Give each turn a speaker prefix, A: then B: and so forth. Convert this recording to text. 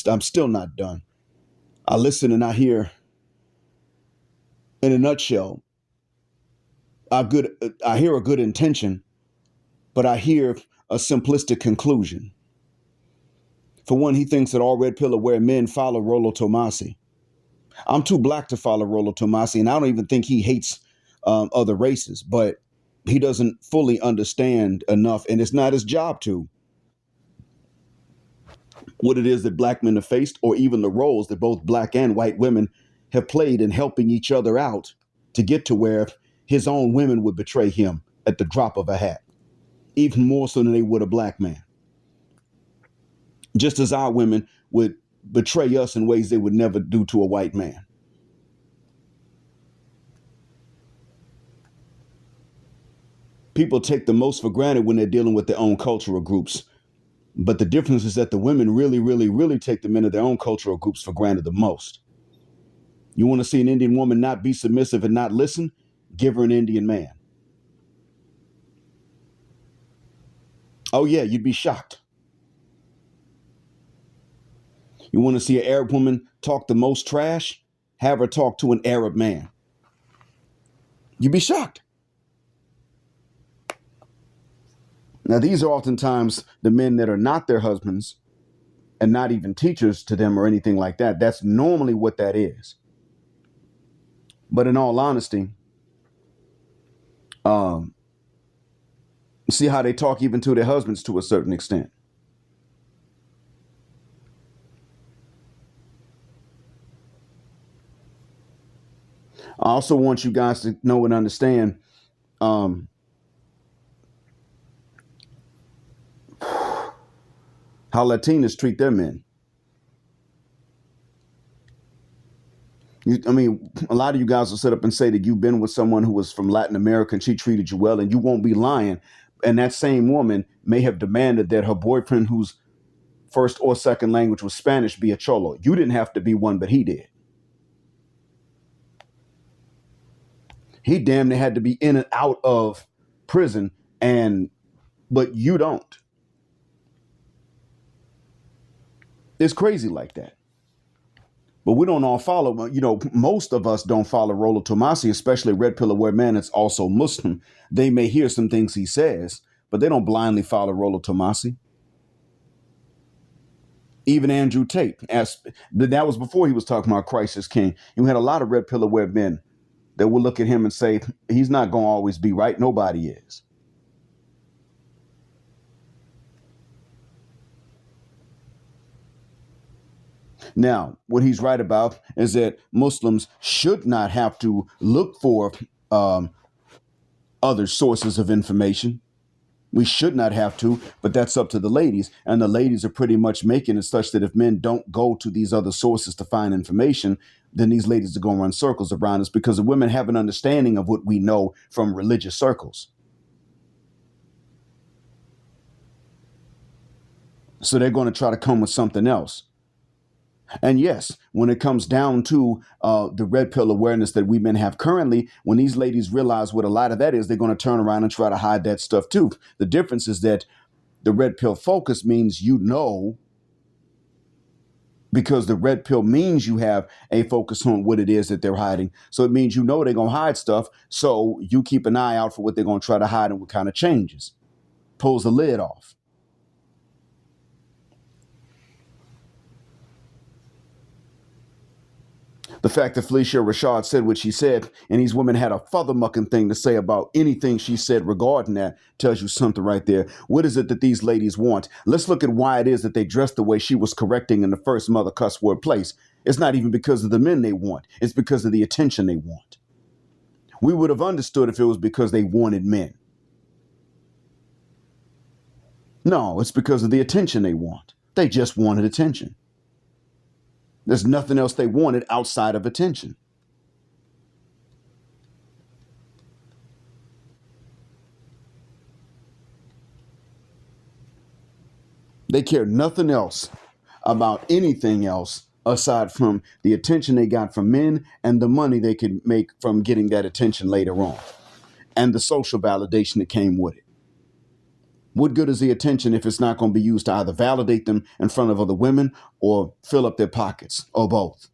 A: I'm still not done. I listen and I hear, in a nutshell, I hear a good intention, but I hear a simplistic conclusion. For one, he thinks that all red pill aware men follow Rollo Tomasi. I'm too black to follow Rollo Tomasi, and I don't even think he hates other races, but he doesn't fully understand enough, and it's not his job to, what it is that black men have faced, or even the roles that both black and white women have played in helping each other out to get to where his own women would betray him at the drop of a hat, even more so than they would a black man. Just as our women would betray us in ways they would never do to a white man. People take the most for granted when they're dealing with their own cultural groups. But the difference is that the women really, really, really take the men of their own cultural groups for granted the most. You want to see an Indian woman not be submissive and not listen? Give her an Indian man. Oh, yeah, you'd be shocked. You want to see an Arab woman talk the most trash? Have her talk to an Arab man. You'd be shocked. Now, these are oftentimes the men that are not their husbands and not even teachers to them or anything like that. That's normally what that is. But in all honesty, see how they talk even to their husbands to a certain extent. I also want you guys to know and understand how Latinas treat their men. A lot of you guys will sit up and say that you've been with someone who was from Latin America and she treated you well, and you won't be lying. And that same woman may have demanded that her boyfriend, whose first or second language was Spanish, be a cholo. You didn't have to be one, but he did. He damn near had to be in and out of prison, but you don't. It's crazy like that. But we don't all follow, most of us don't follow Rollo Tomasi, especially a red pill aware man that's also Muslim. They may hear some things he says, but they don't blindly follow Rollo Tomasi. Even Andrew Tate, that was before he was talking about Christ is King. You had a lot of red pill aware men that will look at him and say, he's not going to always be right. Nobody is. Now, what he's right about is that Muslims should not have to look for other sources of information. We should not have to, but that's up to the ladies. And the ladies are pretty much making it such that if men don't go to these other sources to find information, then these ladies are going to run circles around us because the women have an understanding of what we know from religious circles. So they're going to try to come with something else. And yes, when it comes down to the red pill awareness that we men have currently, when these ladies realize what a lot of that is, they're going to turn around and try to hide that stuff too. The difference is that the red pill focus means because the red pill means you have a focus on what it is that they're hiding. So it means they're going to hide stuff. So you keep an eye out for what they're going to try to hide and what kind of changes. Pulls the lid off. The fact that Felicia Rashad said what she said, and these women had a father-mucking thing to say about anything she said regarding that, tells you something right there. What is it that these ladies want? Let's look at why it is that they dress the way she was correcting in the first mother cuss word place. It's not even because of the men they want. It's because of the attention they want. We would have understood if it was because they wanted men. No, it's because of the attention they want. They just wanted attention. There's nothing else they wanted outside of attention. They care nothing else about anything else aside from the attention they got from men and the money they could make from getting that attention later on and the social validation that came with it. What good is the attention if it's not going to be used to either validate them in front of other women or fill up their pockets or both?